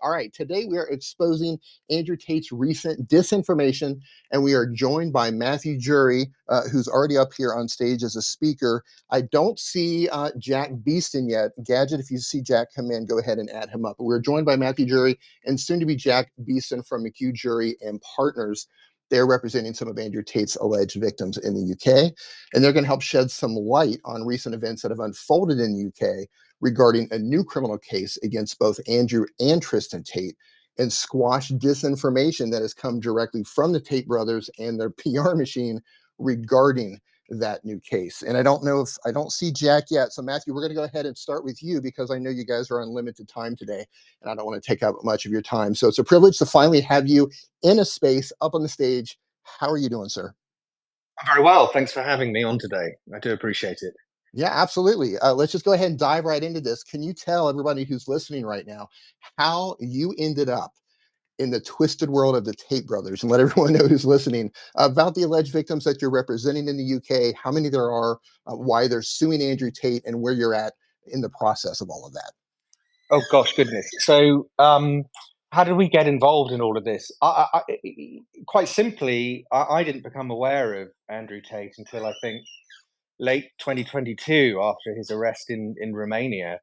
All right, today we are exposing Andrew Tate's recent disinformation, and we are joined by Matthew Jury, who's already up here on stage as a speaker. I don't see Jack Beeston yet. Gadget, if you see Jack come in, go ahead and add him up. But we're joined by Matthew Jury and soon to be Jack Beeston from McHugh Jury and Partners. They're representing some of Andrew Tate's alleged victims in the UK, and they're going to help shed some light on recent events that have unfolded in the UK regarding a new criminal case against both Andrew and Tristan Tate and squash disinformation that has come directly from the Tate brothers and their PR machine regarding that new case. And I don't know if I don't see Jack yet. So Matthew, we're going to go ahead and start with you because I know you guys are on limited time today and I don't want to take up much of your time. So it's a privilege to finally have you in a space up on the stage. How are you doing, sir? Very well. Thanks for having me on today. I do appreciate it. Yeah, absolutely. Let's just go ahead and dive right into this. Can you tell everybody who's listening right now how you ended up in the twisted world of the Tate brothers and let everyone know who's listening about the alleged victims that you're representing in the UK, how many there are, why they're suing Andrew Tate, and where you're at in the process of all of that? Oh gosh, goodness. So, how did we get involved in all of this? Quite simply, I didn't become aware of Andrew Tate until I think late 2022 after his arrest in Romania.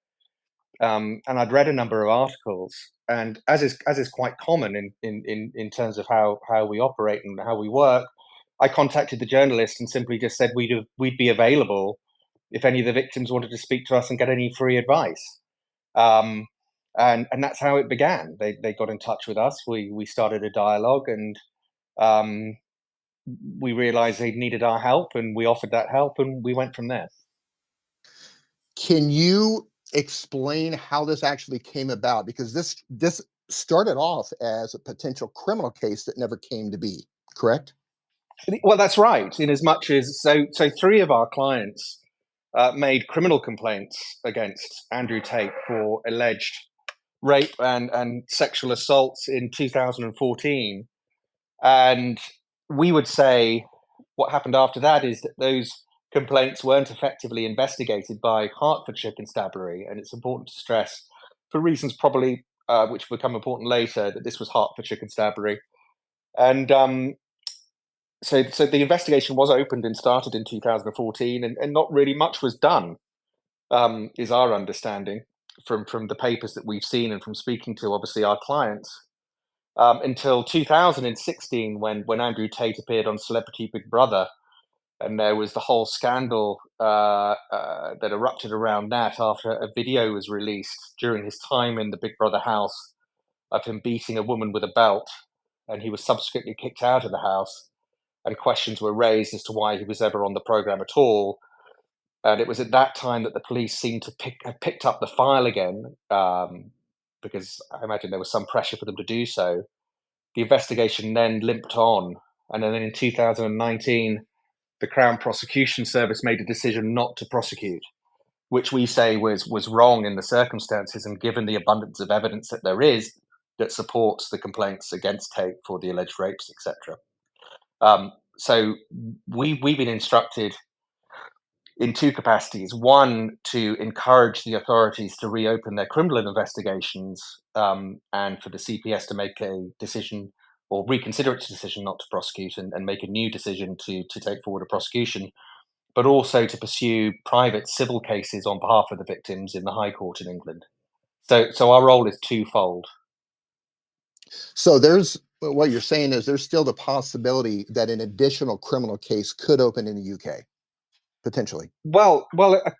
And I'd read a number of articles, and as is quite common in terms of how we operate and how we work, I contacted the journalist and simply just said we'd be available if any of the victims wanted to speak to us and get any free advice. Um, and that's how it began. They got in touch with us. We started a dialogue, and um, we realized they needed our help, and we offered that help, and we went from there. Can you explain how this actually came about? Because this started off as a potential criminal case that never came to be, correct? Well, that's right. In as much as so three of our clients made criminal complaints against Andrew Tate for alleged rape and sexual assaults in 2014. And we would say what happened after that is that those complaints weren't effectively investigated by Hertfordshire Constabulary. And it's important to stress, for reasons probably which will become important later, that this was Hertfordshire Constabulary. And so the investigation was opened and started in 2014, and not really much was done, is our understanding from the papers that we've seen and from speaking to obviously our clients, until 2016 when Andrew Tate appeared on Celebrity Big Brother, and there was the whole scandal that erupted around that after a video was released during his time in the Big Brother house of him beating a woman with a belt, and he was subsequently kicked out of the house, and questions were raised as to why he was ever on the program at all. And it was at that time that the police seemed to have picked up the file again, because I imagine there was some pressure for them to do so. The investigation then limped on, and then in 2019, the Crown Prosecution Service made a decision not to prosecute, which we say was wrong in the circumstances and given the abundance of evidence that there is that supports the complaints against Tate for the alleged rapes, etc. So we've been instructed in two capacities. One, to encourage the authorities to reopen their criminal investigations, and for the CPS to make a decision or reconsider its decision not to prosecute, and make a new decision to take forward a prosecution, but also to pursue private civil cases on behalf of the victims in the High Court in England. So our role is twofold. So there's what you're saying is there's still the possibility that an additional criminal case could open in the UK, potentially. Well,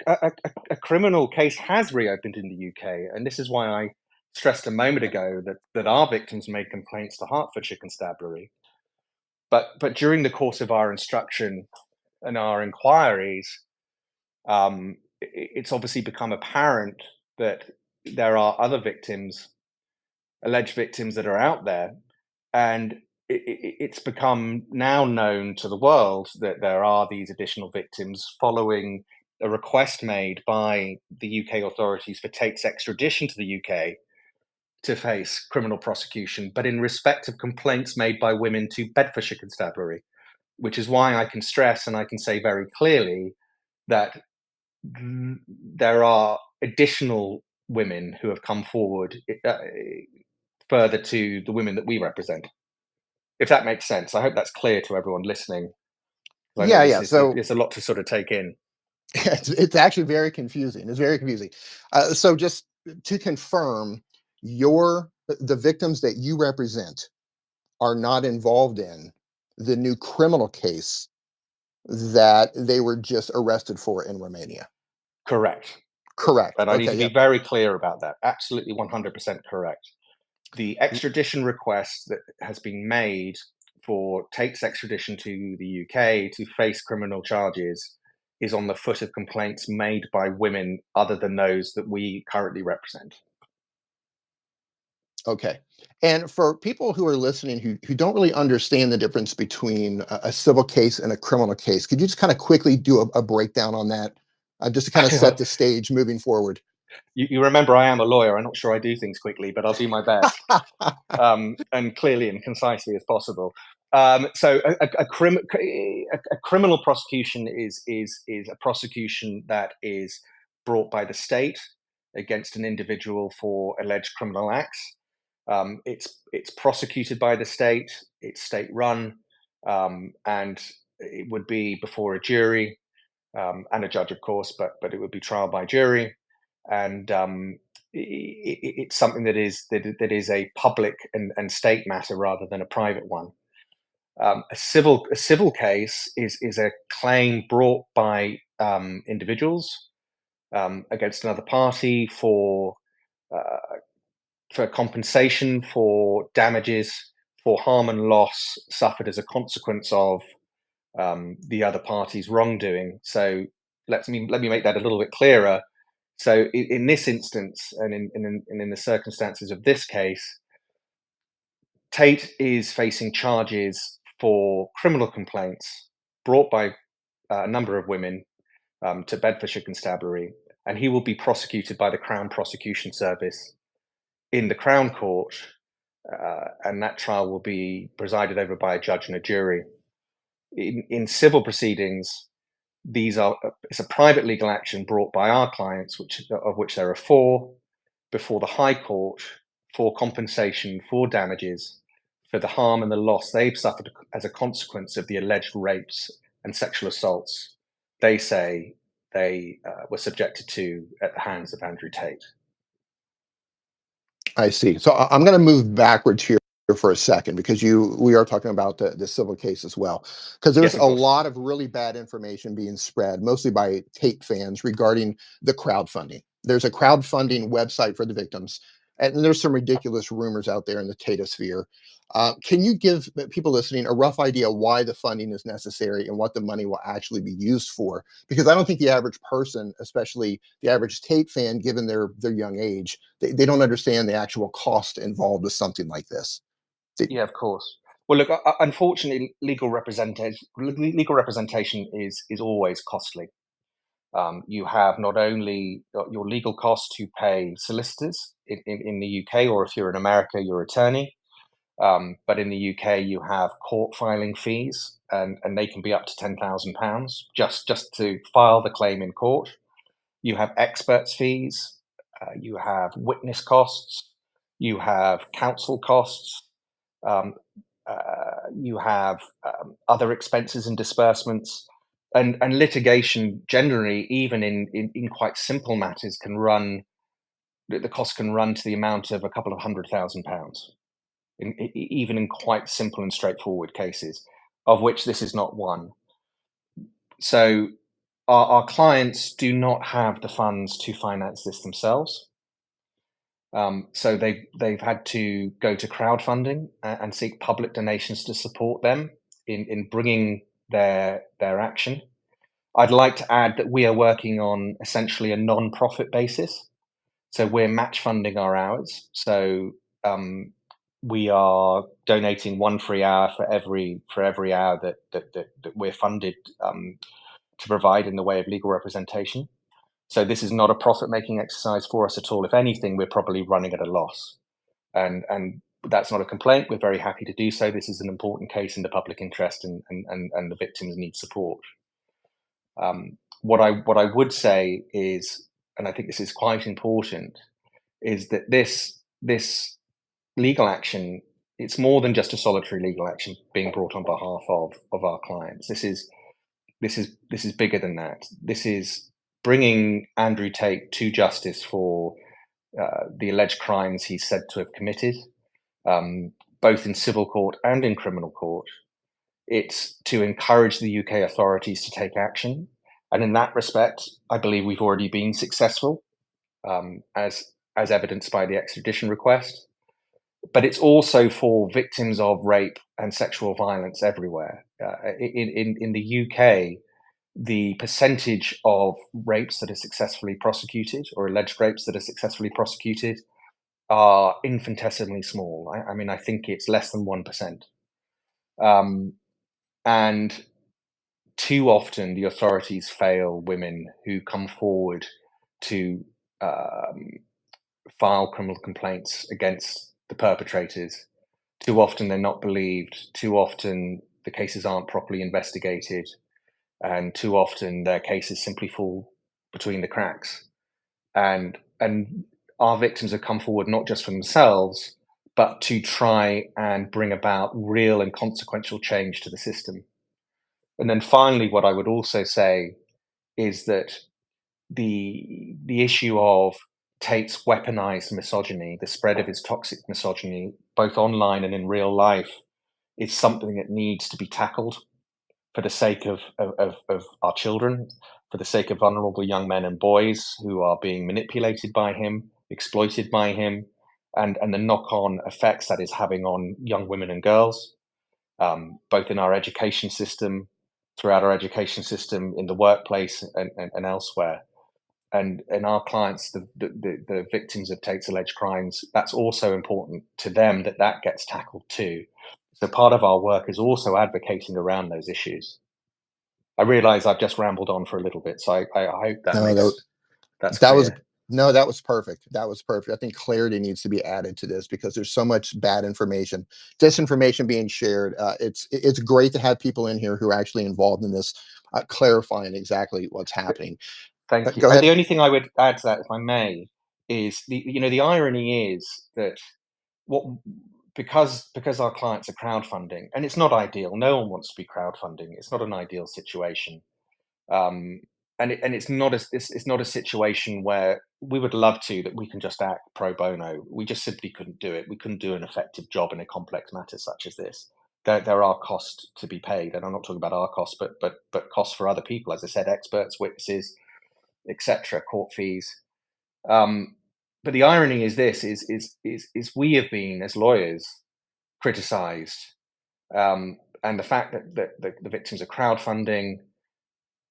a criminal case has reopened in the UK, and this is why I stressed a moment ago that our victims made complaints to Hertfordshire Constabulary. But during the course of our instruction and our inquiries, it's obviously become apparent that there are other victims, alleged victims, that are out there, and it's become now known to the world that there are these additional victims following a request made by the UK authorities for Tate's extradition to the UK to face criminal prosecution, but in respect of complaints made by women to Bedfordshire Constabulary, which is why I can stress and I can say very clearly that there are additional women who have come forward, further to the women that we represent. If that makes sense, I hope that's clear to everyone listening. I know Yeah, this yeah. is So it's a lot to sort of take in. it's actually very confusing. It's very confusing. So just to confirm, the victims that you represent are not involved in the new criminal case that they were just arrested for in Romania. Correct. Correct. And I need Okay. to be Yep. very clear about that. Absolutely 100% correct. The extradition request that has been made for Tate's extradition to the UK to face criminal charges is on the foot of complaints made by women other than those that we currently represent. Okay. And for people who are listening who don't really understand the difference between a civil case and a criminal case, could you just kind of quickly do a breakdown on that, just to kind of set the stage moving forward? You remember I am a lawyer. I'm not sure I do things quickly, but I'll do my best, and clearly and concisely as possible. So a criminal prosecution is a prosecution that is brought by the state against an individual for alleged criminal acts. It's prosecuted by the state. It's state run, and it would be before a jury, and a judge, of course, but it would be trial by jury, and it's something that is a public and state matter rather than a private one. A civil case is a claim brought by individuals against another party for compensation for damages for harm and loss suffered as a consequence of the other party's wrongdoing. So let me make that a little bit clearer. So in this instance, and in the circumstances of this case, Tate is facing charges for criminal complaints brought by a number of women to Bedfordshire Constabulary, and he will be prosecuted by the Crown Prosecution Service in the Crown Court, and that trial will be presided over by a judge and a jury. In civil proceedings, it's a private legal action brought by our clients, of which there are four, before the High Court for compensation for damages for the harm and the loss they've suffered as a consequence of the alleged rapes and sexual assaults they say they were subjected to at the hands of Andrew Tate. I see. So I'm going to move backwards here for a second because we are talking about the civil case as well. Because there's Yes, of a course. lot of really bad information being spread, mostly by Tate fans, regarding the crowdfunding. There's a crowdfunding website for the victims, and there's some ridiculous rumors out there in the Tatosphere. Can you give people listening a rough idea why the funding is necessary and what the money will actually be used for? Because I don't think the average person, especially the average Tate fan, given their young age, they don't understand the actual cost involved with something like this. Yeah, of course. Well, look, unfortunately, legal representation is always costly. You have not only your legal costs to pay solicitors in the UK, or if you're in America, your attorney. But in the UK, you have court filing fees, and they can be up to £10,000 just to file the claim in court. You have experts' fees, you have witness costs, you have counsel costs, um, you have other expenses and disbursements, and litigation generally, even in quite simple matters, can run the cost can run to the amount of a couple of £100,000, even in quite simple and straightforward cases, of which this is not one. So our clients do not have the funds to finance this themselves. So they've had to go to crowdfunding and seek public donations to support them in bringing their action. I'd like to add that we are working on essentially a non-profit basis. So we're match funding our hours. So we are donating one free hour for every hour that we're funded to provide in the way of legal representation. So this is not a profit making exercise for us at all. If anything, we're probably running at a loss, and that's not a complaint. We're very happy to do so. This is an important case in the public interest, and the victims need support. What I would say is, and I think this is quite important, is that this legal action, it's more than just a solitary legal action being brought on behalf of our clients. This is bigger than that. This is bringing Andrew Tate to justice for the alleged crimes he's said to have committed, both in civil court and in criminal court. It's to encourage the UK authorities to take action. And in that respect, I believe we've already been successful, as evidenced by the extradition request. But it's also for victims of rape and sexual violence everywhere. In the UK, the percentage of rapes that are successfully prosecuted, or alleged rapes that are successfully prosecuted, are infinitesimally small. I mean, I think it's less than 1%. Um, and too often, the authorities fail women who come forward to um, file criminal complaints against the perpetrators. Too often, they're not believed. Too often, the cases aren't properly investigated. And too often, their cases simply fall between the cracks. And our victims have come forward not just for themselves, but to try and bring about real and consequential change to the system. And then finally, what I would also say is that the issue of Tate's weaponized misogyny, the spread of his toxic misogyny, both online and in real life, is something that needs to be tackled for the sake of our children, for the sake of vulnerable young men and boys who are being manipulated by him, exploited by him, and the knock-on effects that is having on young women and girls, both in our education system, throughout our education system, in the workplace, and elsewhere. And our clients, the victims of Tate's alleged crimes, that's also important to them, that gets tackled too. So part of our work is also advocating around those issues. I realize I've just rambled on for a little bit, so I hope that No, that, that's that was clear. no, that was perfect. That was perfect. I think clarity needs to be added to this because there's so much bad information, disinformation being shared. It's great to have people in here who are actually involved in this, clarifying exactly what's happening. Thank you. Go The ahead. only thing I would add to that, if I may, is the irony is that what because our clients are crowdfunding, and it's not ideal. No one wants to be crowdfunding. It's not an ideal situation. Um, and it's not a situation where we would love to that we can just act pro bono. We just simply couldn't do it. We couldn't do an effective job in a complex matter such as this. There are costs to be paid, and I'm not talking about our costs, but costs for other people. As I said, experts, witnesses, etc., court fees. Um, but the irony is this: is we have been as lawyers criticised, and the fact that the victims of crowdfunding,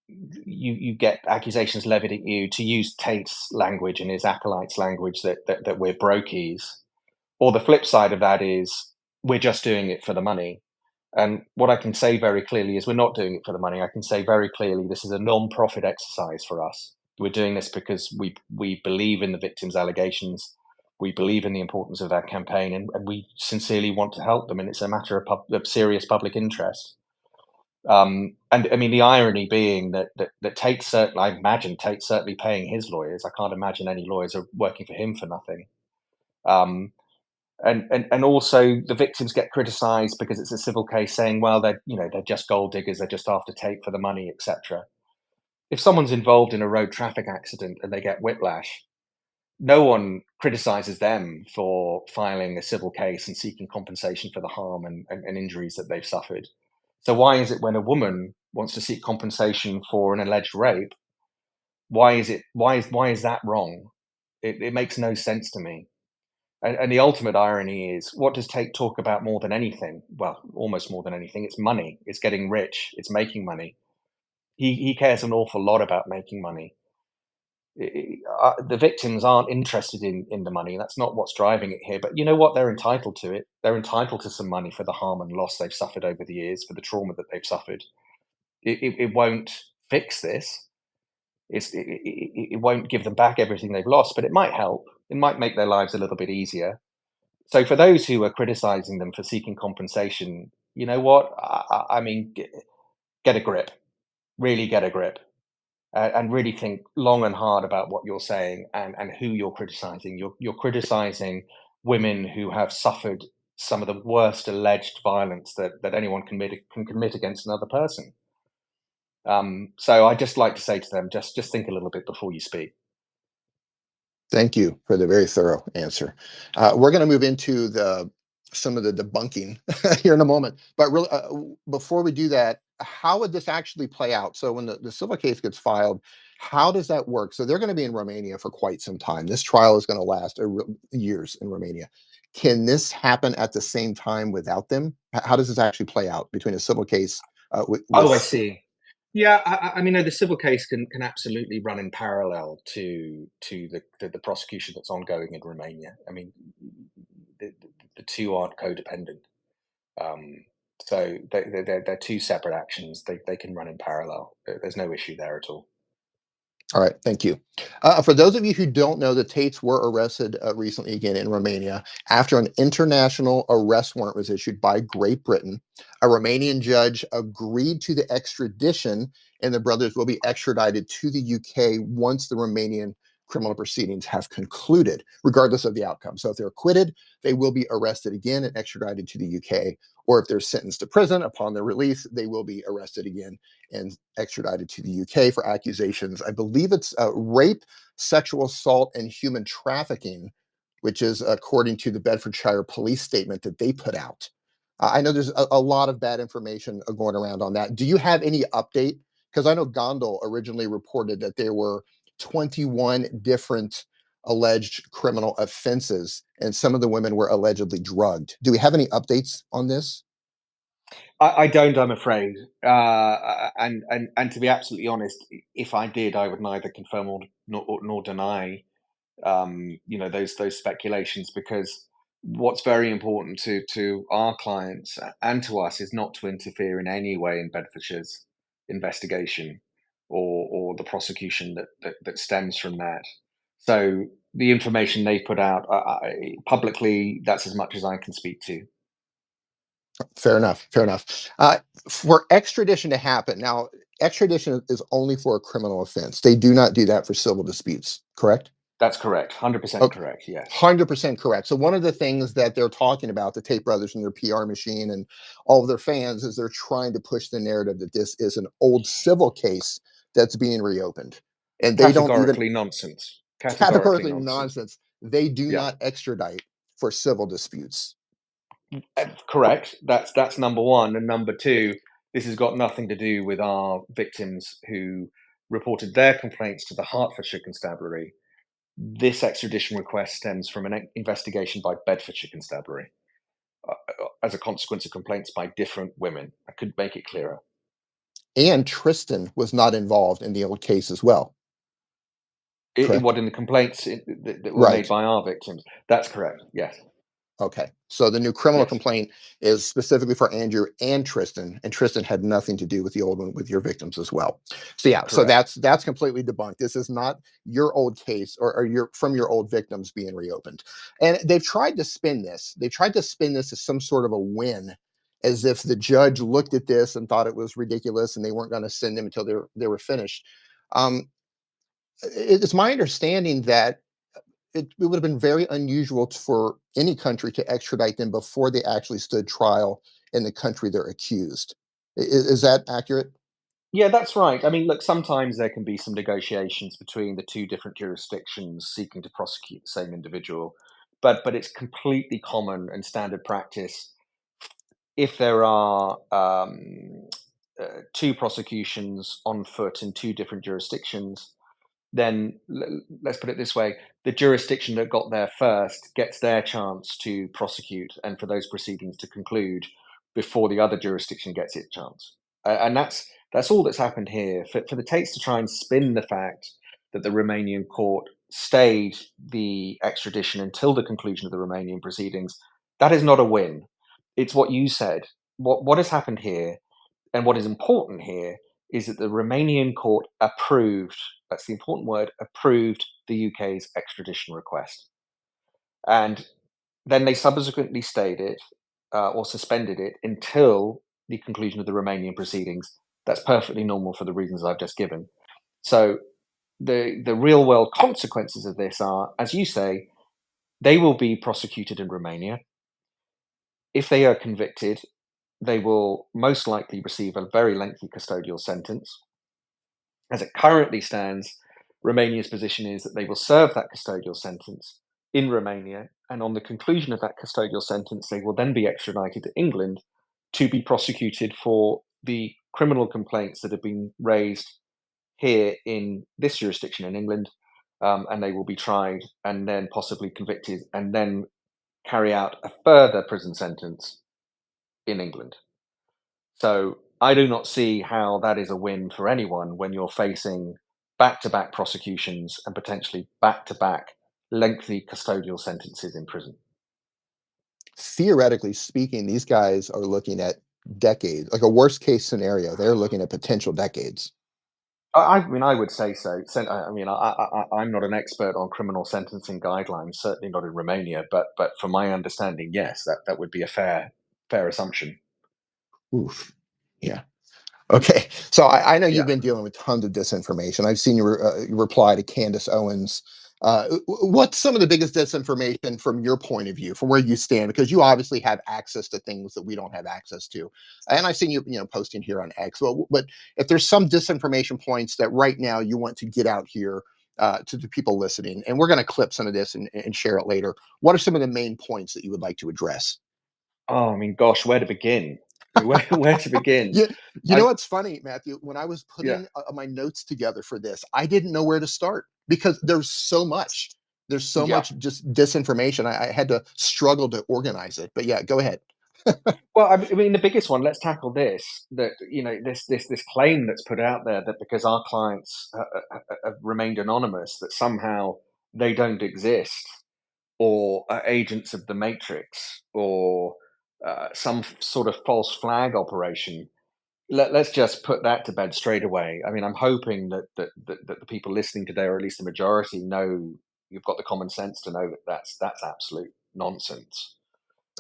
you get accusations levied at you, to use Tate's language and his acolytes' language, that we're brokies. Or the flip side of that is we're just doing it for the money. And what I can say very clearly is we're not doing it for the money. I can say very clearly this is a non-profit exercise for us. We're doing this because we believe in the victims' allegations. We believe in the importance of that campaign, and we sincerely want to help them. And it's a matter of serious public interest. And I mean, the irony being that Tate's certainly, I imagine Tate's certainly paying his lawyers. I can't imagine any lawyers are working for him for nothing. Um, and also the victims get criticised because it's a civil case, saying, well, they're just gold diggers, they're just after Tate for the money, etc. If someone's involved in a road traffic accident and they get whiplash, no one criticises them for filing a civil case and seeking compensation for the harm and injuries that they've suffered. So why is it when a woman wants to seek compensation for an alleged rape, why is that wrong? It makes no sense to me. And the ultimate irony is, what does Tate talk about more than anything? Well, almost more than anything, it's money. It's getting rich. It's making money. He cares an awful lot about making money. The victims aren't interested in the money. That's not what's driving it here. But you know what? They're entitled to it. They're entitled to some money for the harm and loss they've suffered over the years, for the trauma that they've suffered. It won't fix this. It won't give them back everything they've lost, but it might help. It might make their lives a little bit easier. So for those who are criticizing them for seeking compensation, you know what? I mean, get a grip. Really get a grip, and really think long and hard about what you're saying and who you're criticizing. You're criticizing women who have suffered some of the worst alleged violence that anyone can commit against another person. So I just like to say to them, just think a little bit before you speak. Thank you for the very thorough answer. We're going to move into the some of the debunking here in a moment, but really, before we do that, how would this actually play out? So when the civil case gets filed, how does that work? So they're going to be in Romania for quite some time. This trial is going to last years in Romania. Can this happen at the same time without them? How does this actually play out between a civil case Oh, I with see. Yeah, I mean, no, the civil case can absolutely run in parallel to the prosecution that's ongoing in Romania. I mean, the two aren't codependent. Um, so they're two separate actions. They can run in parallel. There's no issue there at all. All right, thank you. For those of you who don't know, the Tates were arrested recently again in Romania after an international arrest warrant was issued by Great Britain. A Romanian judge agreed to the extradition, and the brothers will be extradited to the UK once the Romanian criminal proceedings have concluded, regardless of the outcome. So if they're acquitted, they will be arrested again and extradited to the UK. Or if they're sentenced to prison upon their release, they will be arrested again and extradited to the UK for accusations. I believe it's rape, sexual assault, and human trafficking, which is according to the Bedfordshire police statement that they put out. I know there's a lot of bad information going around on that. Do you have any update? Because I know Gondel originally reported that there were 21 different alleged criminal offenses, and some of the women were allegedly drugged. Do we have any updates on this? I don't, I'm afraid. And to be absolutely honest, if I did, I would neither confirm nor deny those speculations, because what's very important to our clients and to us is not to interfere in any way in Bedfordshire's investigation or the prosecution that stems from that. So the information they put out publicly, that's as much as I can speak to. Fair enough. Fair enough. For extradition to happen, now, extradition is only for a criminal offense. They do not do that for civil disputes, correct? That's correct, 100% Oh, correct. Yes, 100% correct. So one of the things that they're talking about, the Tate brothers and their PR machine and all of their fans, is they're trying to push the narrative that this is an old civil case that's being reopened. And they don't even categorically nonsense. Categorically categorically nonsense. nonsense. They do Yeah. not extradite for civil disputes. Correct. That's number one, and number two, this has got nothing to do with our victims who reported their complaints to the Hertfordshire Constabulary. This extradition request stems from an investigation by Bedfordshire Constabulary as a consequence of complaints by different women. I could make it clearer. And Tristan was not involved in the old case as well, correct? What in the complaints that were made Right. by our victims? That's correct. Yes. Okay. So the new criminal Yes. complaint is specifically for Andrew and Tristan had nothing to do with the old one with your victims as well. So yeah, so Correct. that's completely debunked. This is not your old case or your from your old victims being reopened. And they've tried to spin this. They tried to spin this as some sort of a win, as if the judge looked at this and thought it was ridiculous and they weren't going to send them until they were finished. Um, it's my understanding that it would have been very unusual for any country to extradite them before they actually stood trial in the country they're accused. Is that accurate? Yeah, that's right. I mean, look, sometimes there can be some negotiations between the two different jurisdictions seeking to prosecute the same individual, but it's completely common and standard practice if there are two prosecutions on foot in two different jurisdictions, then let's put it this way: the jurisdiction that got there first gets their chance to prosecute and for those proceedings to conclude before the other jurisdiction gets its chance. And that's all that's happened here. For the Tates to try and spin the fact that the Romanian court stayed the extradition until the conclusion of the Romanian proceedings, that is not a win. It's what you said. What has happened here and what is important here is that the Romanian court approved, that's the important word, approved the UK's extradition request. And then they subsequently stayed it or suspended it until the conclusion of the Romanian proceedings. That's perfectly normal for the reasons I've just given. So the real world consequences of this are, as you say, They will be prosecuted in Romania. If they are convicted, they will most likely receive a very lengthy custodial sentence. As it currently stands, Romania's position is that they will serve that custodial sentence in Romania, and on the conclusion of that custodial sentence, they will then be extradited to England to be prosecuted for the criminal complaints that have been raised here in this jurisdiction in England, and they will be tried and then possibly convicted and then carry out a further prison sentence in England. So I do not see how that is a win for anyone when you're facing back to back prosecutions and potentially back to back lengthy custodial sentences in prison. Theoretically speaking, these guys are looking at decades, like a worst case scenario. They're looking at potential decades. I mean, I would say so. I mean, I'm not an expert on criminal sentencing guidelines, certainly not in Romania, but from my understanding, yes, that would be a fair assumption. Oof. Yeah. Okay, so I know you've Yeah. been dealing with tons of disinformation. I've seen you reply to Candace Owens. What's some of the biggest disinformation from your point of view, from where you stand? Because you obviously have access to things that we don't have access to, and I've seen you, posting here on X. But if there's some disinformation points that right now you want to get out here to the people listening, and we're going to clip some of this and share it later. What are some of the main points that you would like to address? Oh, I mean, gosh, where to begin? I mean, where to begin? Yeah, you know I what's funny, Matthew? When I was Yeah, putting my notes together for this, I didn't know where to start because there's so much. There's so yeah. much just disinformation. I had to struggle to organize it. But yeah, go ahead. Well, I mean, the biggest one. Let's tackle this. That this claim that's put out there that because our clients have remained anonymous, that somehow they don't exist, or are agents of the Matrix, or some sort of false flag operation. Let's just put that to bed straight away. I mean, I'm hoping that the people listening today, or at least the majority, know you've got the common sense to know that that's absolute nonsense.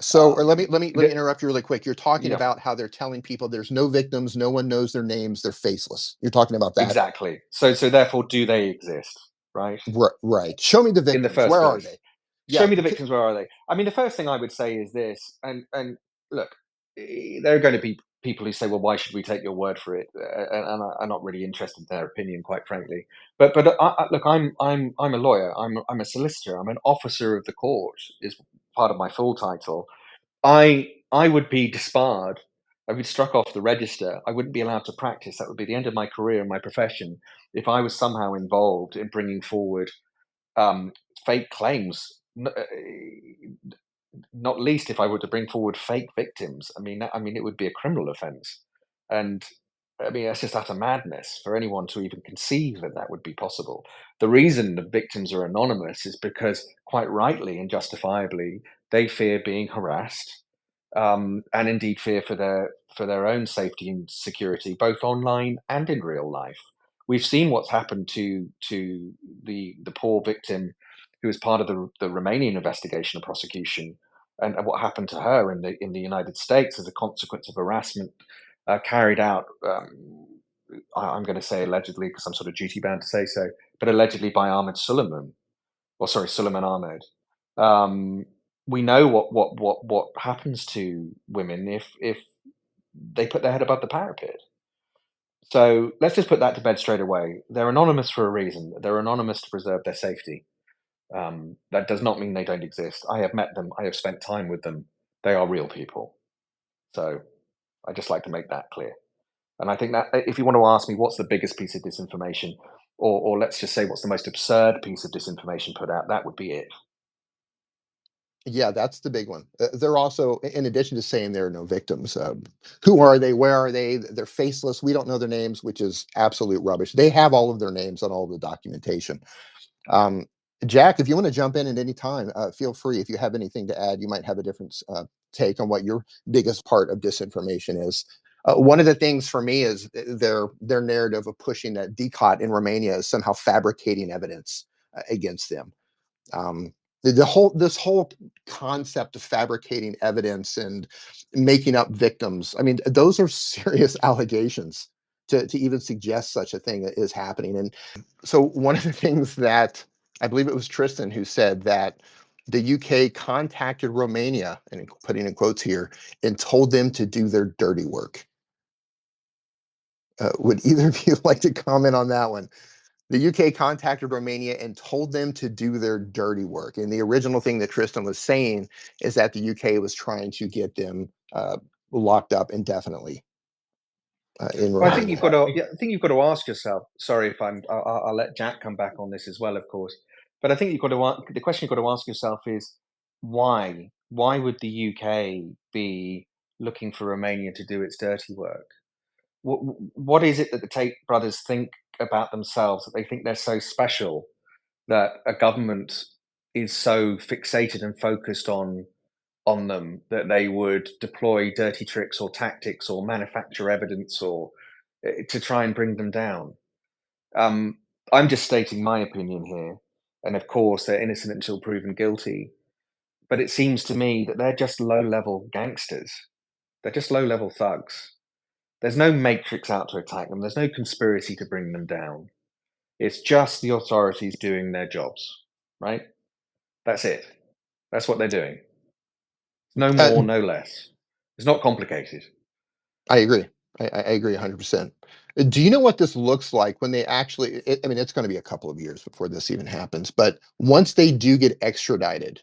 So, or let me Um, let me let me the, interrupt you really quick. You're talking yeah, about how they're telling people there's no victims, no one knows their names, they're faceless. You're talking about that, exactly. So therefore, do they exist? Right. right? Show me the In the victims. first Where are place. they? Show Yeah, me the victims. Where are they? I mean, the first thing I would say is this, and look, there are going to be people who say, "Well, why should we take your word for it?" I'm not really interested in their opinion, quite frankly. But look, I'm a lawyer. I'm a solicitor. I'm an officer of the court. Is part of my full title. I would be disbarred. I would be struck off the register. I wouldn't be allowed to practice. That would be the end of my career and my profession if I was somehow involved in bringing forward um, fake claims. Not least if I were to bring forward fake victims. I mean, it would be a criminal offence, and I mean, that's just utter madness for anyone to even conceive that that would be possible. The reason the victims are anonymous is because, quite rightly and justifiably, they fear being harassed, and indeed fear for their own safety and security, both online and in real life. We've seen what's happened to the poor victim who was part of the Romanian investigation and prosecution, and what happened to her in the United States as a consequence of harassment carried out. I'm going to say allegedly because I'm sort of duty bound to say so, but allegedly by Ahmed Suleiman, or sorry, Suleiman Ahmed. Um, we know what happens to women if they put their head above the parapet. So let's just put that to bed straight away. They're anonymous for a reason. They're anonymous to preserve their safety. That does not mean they don't exist. I have met them. I have spent time with them. They are real people. So I just like to make that clear. And I think that if you want to ask me what's the biggest piece of disinformation, or let's just say what's the most absurd piece of disinformation put out, that would be it. yeah, that's the big one. They're also, in addition to saying there are no victims, who are they? Where are they? They're faceless. We don't know their names, which is absolute rubbish. They have all of their names on all the documentation. Um, Jack, if you want to jump in at any time, feel free. If you have anything to add, you might have a different take on what your biggest part of disinformation is. One of the things for me is their narrative of pushing that DCOT in Romania is somehow fabricating evidence against them. um, the whole this whole concept of fabricating evidence and making up victims, I mean, those are serious allegations to even suggest such a thing is happening. And so one of the things that I believe it was Tristan who said that the UK contacted Romania, and putting in quotes here, and told them to do their dirty work. Would either of you like to comment on that one? The UK contacted Romania and told them to do their dirty work. And the original thing that Tristan was saying is that the UK was trying to get them locked up indefinitely in Well, I think Romania. I think you've got to ask yourself. Sorry if I'll let Jack come back on this as well, of course. But I think the question you've got to ask yourself is why? Why would the UK be looking for Romania to do its dirty work? What is it that the Tate brothers think about themselves that they think they're so special that a government is so fixated and focused on them that they would deploy dirty tricks or tactics or manufacture evidence or to try and bring them down. Um, I'm just stating my opinion here, and of course they're innocent until proven guilty. But it seems to me that they're just low-level gangsters. They're just low-level thugs. There's no matrix out to attack them. There's no conspiracy to bring them down. It's just the authorities doing their jobs, right? That's it. That's what they're doing. No more, Uh, no less. It's not complicated. I agree. I agree 100%. Do you know what this looks like when they actually? I mean, it's going to be a couple of years before this even happens. But once they do get extradited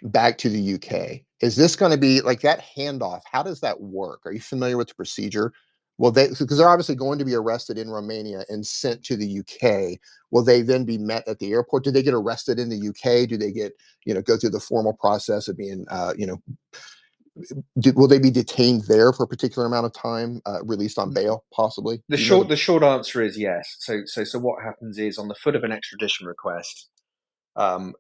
back to the UK, is this going to be like that handoff? How does that work? Are you familiar with the procedure? Well, they because they're obviously going to be arrested in Romania and sent to the UK. Will they then be met at the airport? Do they get arrested in the UK? Do they get go through the formal process of being will they be detained there for a particular amount of time, released on bail, possibly? The Do you know the? short answer is yes. So what happens is on the foot of an extradition request,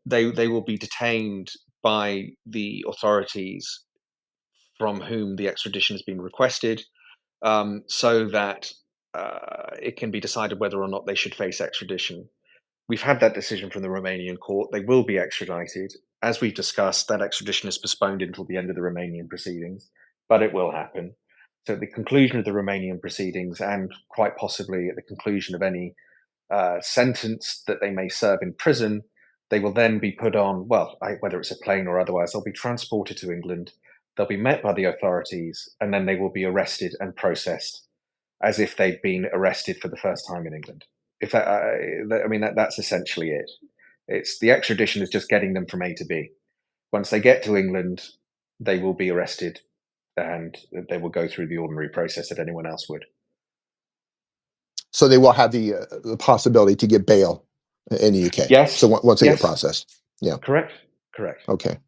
they will be detained by the authorities from whom the extradition has been requested, so that it can be decided whether or not they should face extradition. We've had that decision from the Romanian court. They will be extradited. As we've discussed, that extradition is postponed until the end of the Romanian proceedings, but it will happen. So, at the conclusion of the Romanian proceedings, and quite possibly at the conclusion of any sentence that they may serve in prison, they will then be put on, well, whether it's a plane or otherwise, they'll be transported to England. They'll be met by the authorities, and then they will be arrested and processed as if they'd been arrested for the first time in England. If that, I mean, that's essentially it. It's the extradition is just getting them from A to B. Once they get to England, they will be arrested and they will go through the ordinary process that anyone else would. So they will have the possibility to get bail in the UK. So Yes, once they get yes, processed, yeah, correct, correct. okay.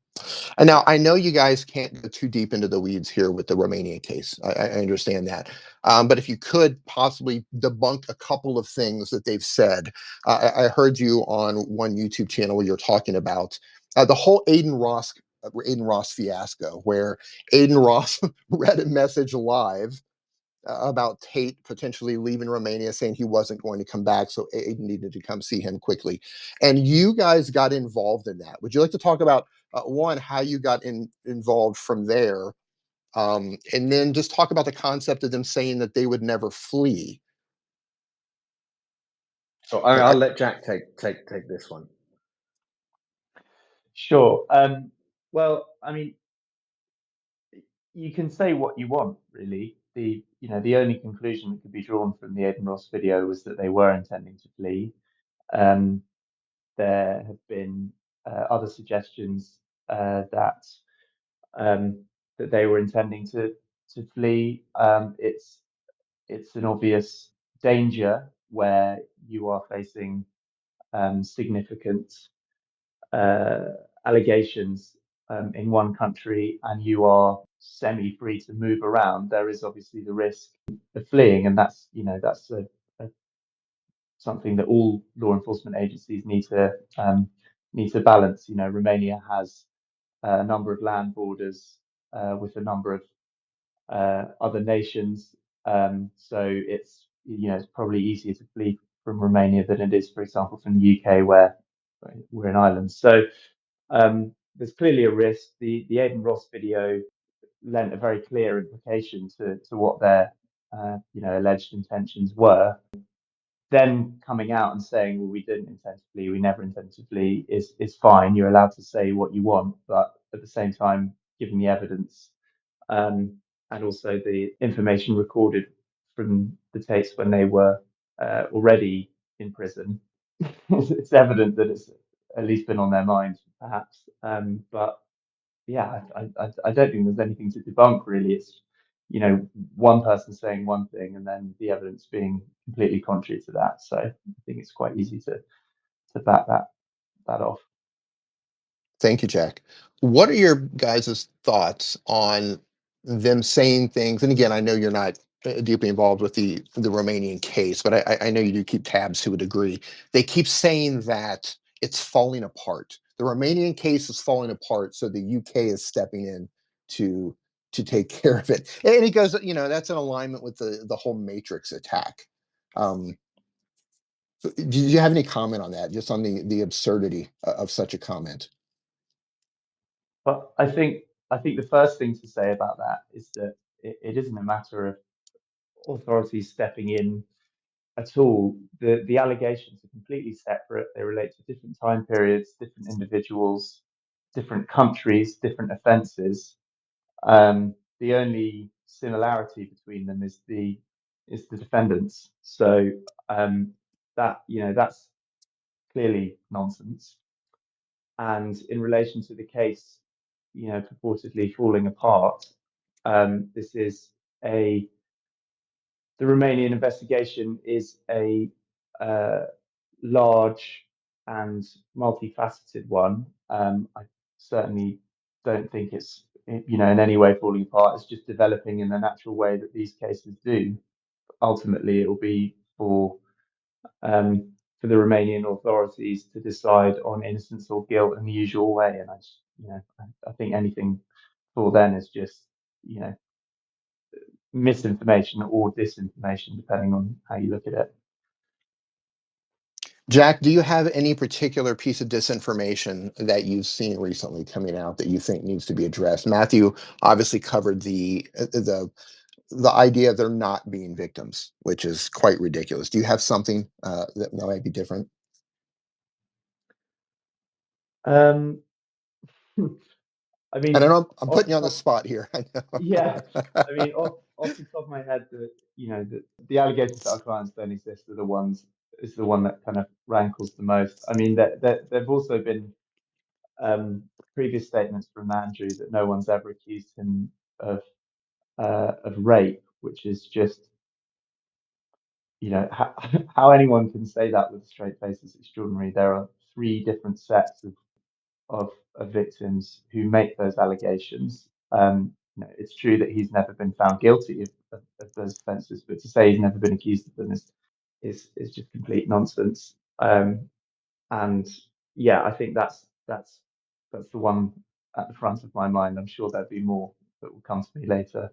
And now I know you guys can't go too deep into the weeds here with the Romanian case. I understand that. But if you could possibly debunk a couple of things that they've said. I heard you on one YouTube channel where you're talking about the whole Aiden Ross fiasco, where Aiden Ross read a message live about Tate potentially leaving Romania, saying he wasn't going to come back, so Aiden needed to come see him quickly. And you guys got involved in that. Would you like to talk about one, how you got involved from there, and then just talk about the concept of them saying that they would never flee? So I, I'll let Jack take this one. Sure. Well, I mean, you can say what you want, really. The only conclusion that could be drawn from the Aiden Ross video was that they were intending to flee. Um, there have been other suggestions um, that they were intending to flee. It's an obvious danger where you are facing significant uh, allegations in one country and you are semi-free to move around. There is obviously the risk of fleeing, and that's something that all law enforcement agencies need to balance. Romania has a number of land borders with a number of other nations, so it's probably easier to flee from Romania than it is, for example, from the UK, where we're an island. So there's clearly a risk. The Aiden Ross video lent a very clear implication to what their alleged intentions were. then coming out and saying, well, we didn't intend to flee, we never intended to flee, is fine. You're allowed to say what you want, but at the same time, given the evidence, um, and also the information recorded from the Tates when they were already in prison, it's evident that it's at least been on their mind, perhaps. But yeah, I don't think there's anything to debunk really. It's, you know, one person saying one thing and then the evidence being completely contrary to that. So I think it's quite easy to back that off. Thank you, Jack. What are your guys' thoughts on them saying things? And again, I know you're not deeply involved with the Romanian case, but I know you do keep tabs to a degree. They keep saying that it's falling apart. The Romanian case is falling apart, so the UK is stepping in to take care of it. And he goes, you know, that's in alignment with the whole Matrix attack. Do you have any comment on that? Just on the absurdity of such a comment? But I think the first thing to say about that is that it isn't a matter of authorities stepping in at all. The allegations are completely separate. They relate to different time periods, different individuals, different countries, different offences. The only similarity between them is the defendants. So that, you know, that's clearly nonsense. And in relation to the case, you know, purportedly falling apart, this is a the Romanian investigation is a uh, large and multifaceted one. I certainly don't think it's, you know, in any way falling apart. It's just developing in the natural way that these cases do. Ultimately, it will be um, for the Romanian authorities to decide on innocence or guilt in the usual way. And you know, I think anything for then is just, you know, misinformation or disinformation, depending on how you look at it. Jack, do you have any particular piece of disinformation that you've seen recently coming out that you think needs to be addressed? Matthew obviously covered the idea of there not being victims, which is quite ridiculous. Do you have something that might be different? Um, I And I mean, know I'm off putting the you on the top, spot here. I yeah, know. I mean, off the top of my head, the allegations that our clients don't exist are the ones is the one that kind of rankles the most. I mean, that there've also been um, previous statements from Andrew that no one's ever accused him of rape, which is just, you know, how anyone can say that with a straight face is extraordinary. There are three different sets of victims who make those allegations. You know, it's true that he's never been found guilty of those offences, but to say he's never been accused of them is just complete nonsense. And yeah, I think that's the one at the front of my mind. I'm sure there'll be more that will come to me later.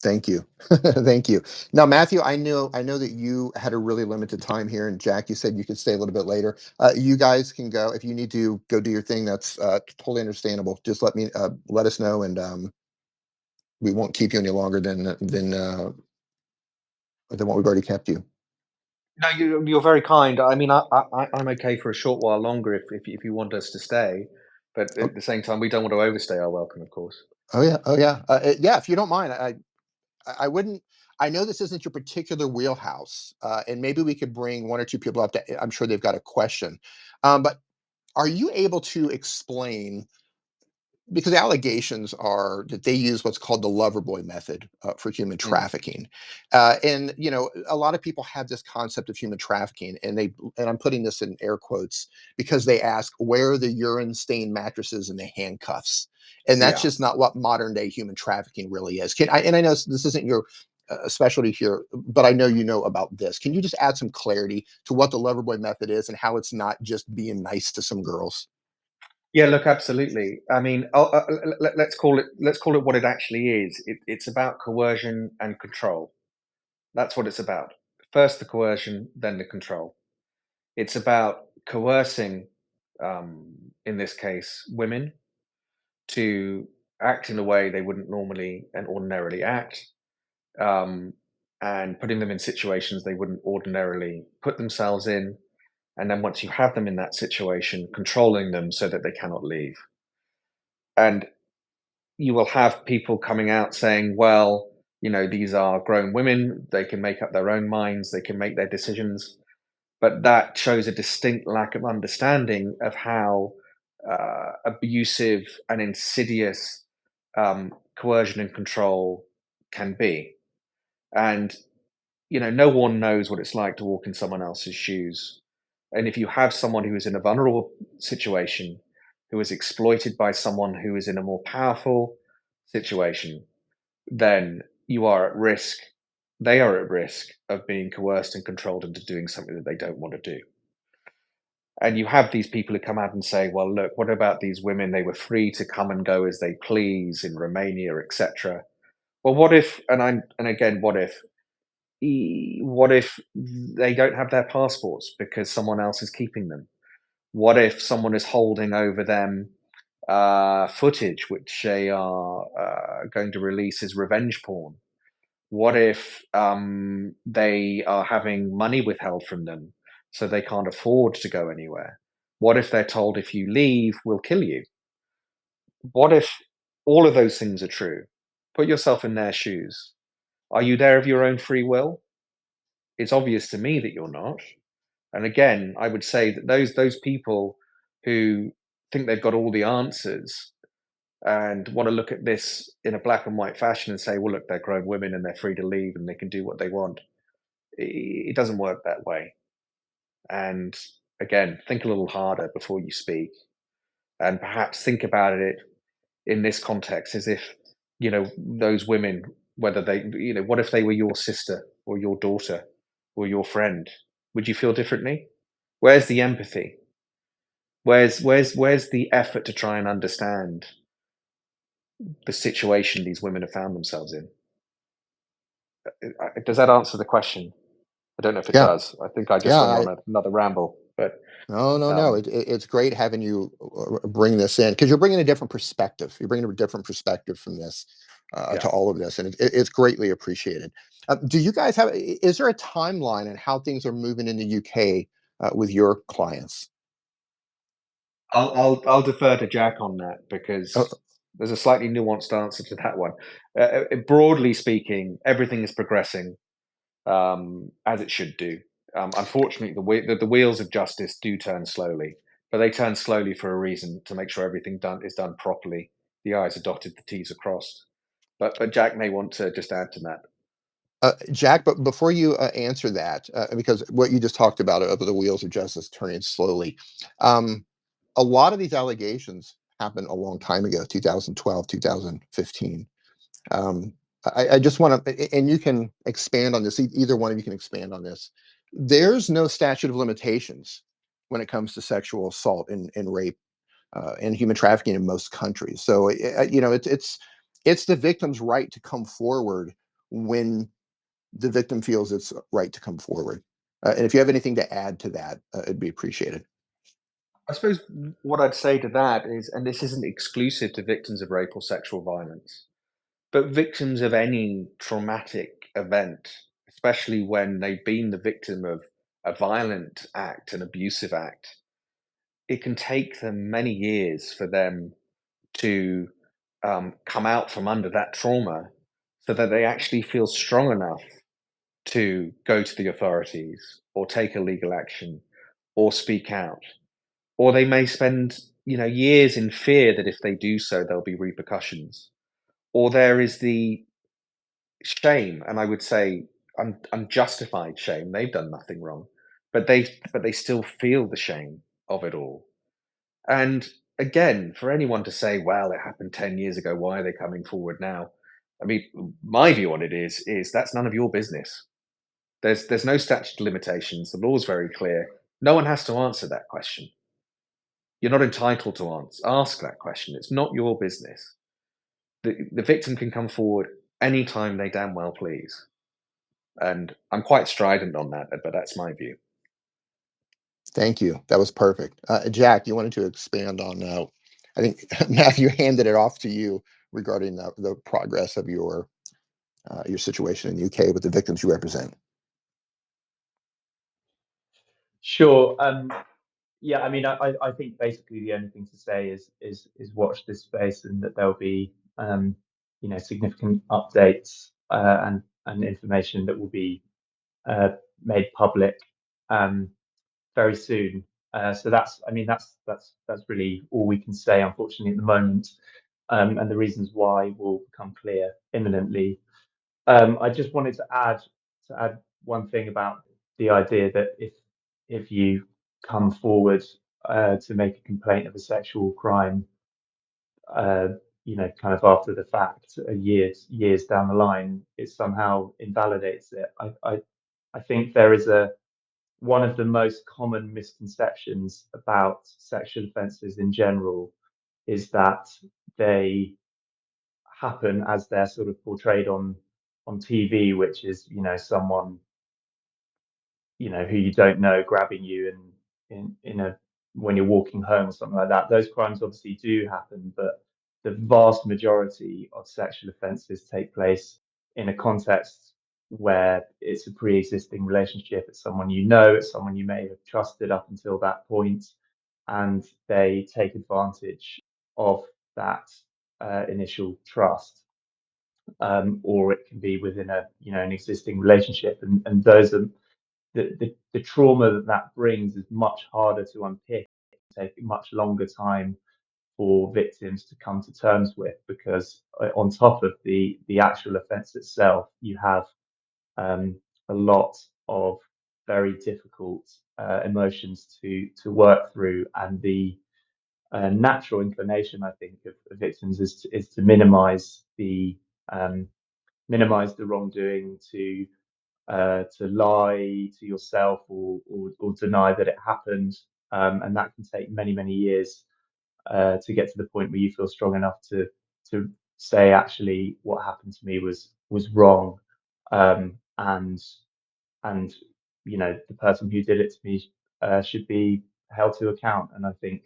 Thank you. Thank you. Now, Matthew, I know that you had a really limited time here, and Jack, you said you could stay a little bit later. You guys can go if you need to go do your thing. That's totally understandable. Just let us know, and we won't keep you any longer than what we've already kept you. No, you're very kind. I mean, I'm okay for a short while longer if you want us to stay, but Oh, at the same time, we don't want to overstay our welcome, of course. oh yeah, oh yeah, yeah. If you don't mind, I wouldn't. I know this isn't your particular wheelhouse, and maybe we could bring one or two people up. I'm sure they've got a question, but are you able to explain, because the allegations are that they use what's called the lover boy method for human Mm, trafficking, and you know a lot of people have this concept of human trafficking, and I'm putting this in air quotes because they ask where are the urine stained mattresses and the handcuffs, and that's yeah. just not what modern day human trafficking really is. And I know this isn't your specialty here, but I know you know about this. Can you just add some clarity to what the lover boy method is and how it's not just being nice to some girls? Yeah, look, absolutely. I mean, let's call it what it actually is. It's about coercion and control. That's what it's about. First the coercion, then the control. It's about coercing, in this case, women to act in a way they wouldn't normally and ordinarily act. Um, and putting them in situations they wouldn't ordinarily put themselves in. And then once you have them in that situation, controlling them so that they cannot leave. And you will have people coming out saying, well, these are grown women, they can make up their own minds, they can make their decisions. But that shows a distinct lack of understanding of how abusive and insidious coercion and control can be. And no one knows what it's like to walk in someone else's shoes. And if you have someone who is in a vulnerable situation, who is exploited by someone who is in a more powerful situation, then you are at risk. They are at risk of being coerced and controlled into doing something that they don't want to do. And you have these people who come out and say, well, look, what about these women? They were free to come and go as they please in Romania, etc. Well, what if, and again, what if they don't have their passports because someone else is keeping them? What if someone is holding over them footage which they are going to release as revenge porn? What if they are having money withheld from them so they can't afford to go anywhere? What if they're told, if you leave, we'll kill you? What if all of those things are true? Put yourself in their shoes. Are you there of your own free will? It's obvious to me that you're not. And again, I would say that those people who think they've got all the answers and want to look at this in a black and white fashion and say, well, look, they're grown women and they're free to leave and they can do what they want. It doesn't work that way. And again, think a little harder before you speak, and perhaps think about it in this context as if, those women, whether they, what if they were your sister or your daughter or your friend? Would you feel differently? Where's the empathy? Where's the effort to try and understand the situation these women have found themselves in? Does that answer the question? I don't know if it Yeah, does. I think I just yeah. went on another ramble, but No, no, no. um, It's great having you bring this in because you're bringing a different perspective. You're bringing a different perspective from this to yeah. all of this, and it's greatly appreciated. Do you guys have? Is there a timeline on how things are moving in the UK with your clients? I'll defer to Jack on that Uh, because there's a slightly nuanced answer to that one. Broadly speaking, everything is progressing as it should do. Unfortunately, the wheels of justice do turn slowly, but they turn slowly for a reason, to make sure everything is done properly. The I's are dotted, the T's are crossed. But Jack may want to just add to that. Jack, but before you answer that, because what you just talked about of the wheels of justice turning slowly, um, a lot of these allegations happened a long time ago, 2012, 2015. Um, I just want to, and you can expand on this. Either one of you can expand on this. There's no statute of limitations when it comes to sexual assault and rape and human trafficking in most countries. So it's the victim's right to come forward when the victim feels it's right to come forward. And if you have anything to add to that, it'd be appreciated. I suppose what I'd say to that is, and this isn't exclusive to victims of rape or sexual violence, but victims of any traumatic event, especially when they've been the victim of a violent act, an abusive act, it can take them many years for them to come out from under that trauma so that they actually feel strong enough to go to the authorities or take a legal action or speak out. Or they may spend, years in fear that if they do so, there'll be repercussions. Or there is the shame, and I would say unjustified shame. They've done nothing wrong, but they still feel the shame of it all. And again, for anyone to say, "Well, it happened 10 years ago. Why are they coming forward now?" I mean, my view on it is that's none of your business. There's no statute of limitations. The law's very clear. No one has to answer that question. You're not entitled to ask that question. It's not your business. The victim can come forward anytime they damn well please. And I'm quite strident on that, but that's my view. Thank you. That was perfect. Jack, you wanted to expand on, I think Matthew handed it off to you regarding the progress of your your situation in the UK with the victims you represent. Sure. Yeah, I mean, I think basically the only thing to say is watch this space, and that there'll be significant updates and information that will be made public very soon. So that's really all we can say, unfortunately, at the moment. And the reasons why will become clear imminently. I just wanted to add one thing about the idea that if you come forward to make a complaint of a sexual crime, uh, kind of after the fact, years down the line, it somehow invalidates it. I think there is one of the most common misconceptions about sexual offences in general is that they happen as they're sort of portrayed on TV, which is someone who you don't know grabbing you in a when you're walking home or something like that. Those crimes obviously do happen, but the vast majority of sexual offences take place in a context where it's a pre-existing relationship. It's someone it's someone you may have trusted up until that point, and they take advantage of that initial trust. Or it can be within an existing relationship, and those are the trauma that brings is much harder to unpick, take a much longer time for victims to come to terms with, because on top of the actual offence itself, you have a lot of very difficult emotions to work through, and the natural inclination, I think, of victims is to um, minimize the wrongdoing, to lie to yourself, or deny that it happened, and that can take many years to get to the point where you feel strong enough to say, actually, what happened to me was wrong, and the person who did it to me should be held to account. And I think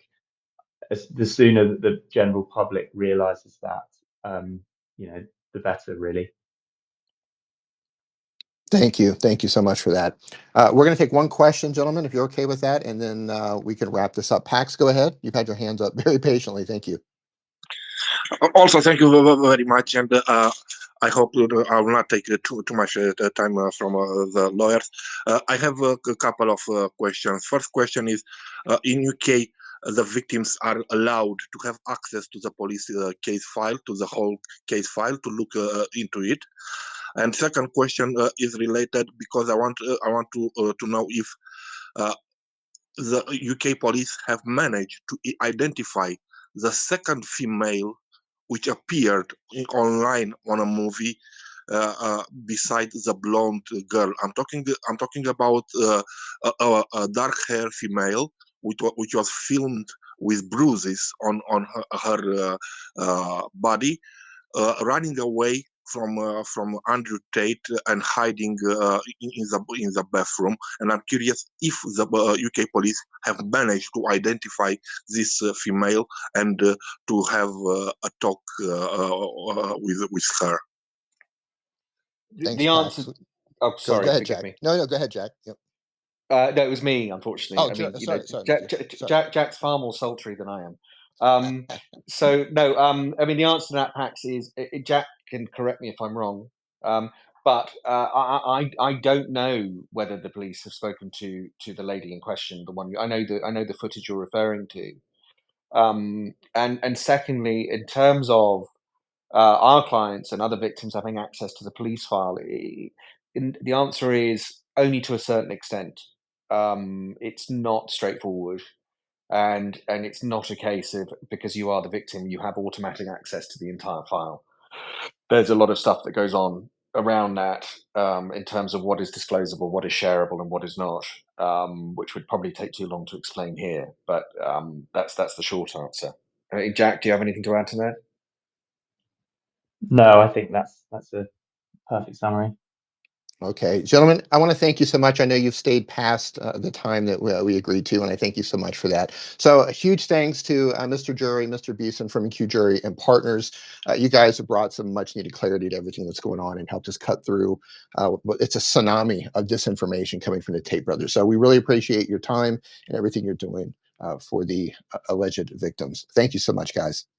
the sooner that the general public realizes that, the better, really. Thank you. Thank you so much for that. We're going to take one question, gentlemen, if you're okay with that, and then we can wrap this up. Pax, go ahead. You've had your hands up very patiently. Thank you. Also, thank you very much, and I hope I will not take too much time from the lawyers. I have a couple of questions. First question is, in UK, the victims are allowed to have access to the police case file, to the whole case file, to look into it. And second question is related, because I want to know if the UK police have managed to identify the second female which appeared online on a movie beside the blonde girl. I'm talking about a dark hair female which was filmed with bruises on her body, running away from Andrew Tate and hiding in the bathroom. And I'm curious if the UK police have managed to identify this female and to have a talk with her. Thanks, The Pax. answer. Oh, Go sorry, ahead, forgive Jack. me. No, go ahead, Jack. Yep. No, it was me, unfortunately. Oh, I mean, sorry, Matthew. Sorry. Jack's far more sultry than I am. So no, I mean, the answer to that, Pax, is Jack can correct me if I'm wrong, but I don't know whether the police have spoken to the lady in question. The one I know the footage you're referring to, and secondly, in terms of our clients and other victims having access to the police file, the answer is only to a certain extent. It's not straightforward, and it's not a case of, because you are the victim, you have automatic access to the entire file. There's a lot of stuff that goes on around that, in terms of what is disclosable, what is shareable, and what is not, which would probably take too long to explain here. But that's the short answer. Jack, do you have anything to add to that? No, I think that's a perfect summary. Okay, gentlemen, I want to thank you so much. I know you've stayed past the time that we agreed to, and I thank you so much for that. So, a huge thanks to Mr. Jury, Mr. Beeson from EQ Jury and Partners. You guys have brought some much needed clarity to everything that's going on and helped us cut through. It's a tsunami of disinformation coming from the Tate brothers. So, we really appreciate your time and everything you're doing for the alleged victims. Thank you so much, guys.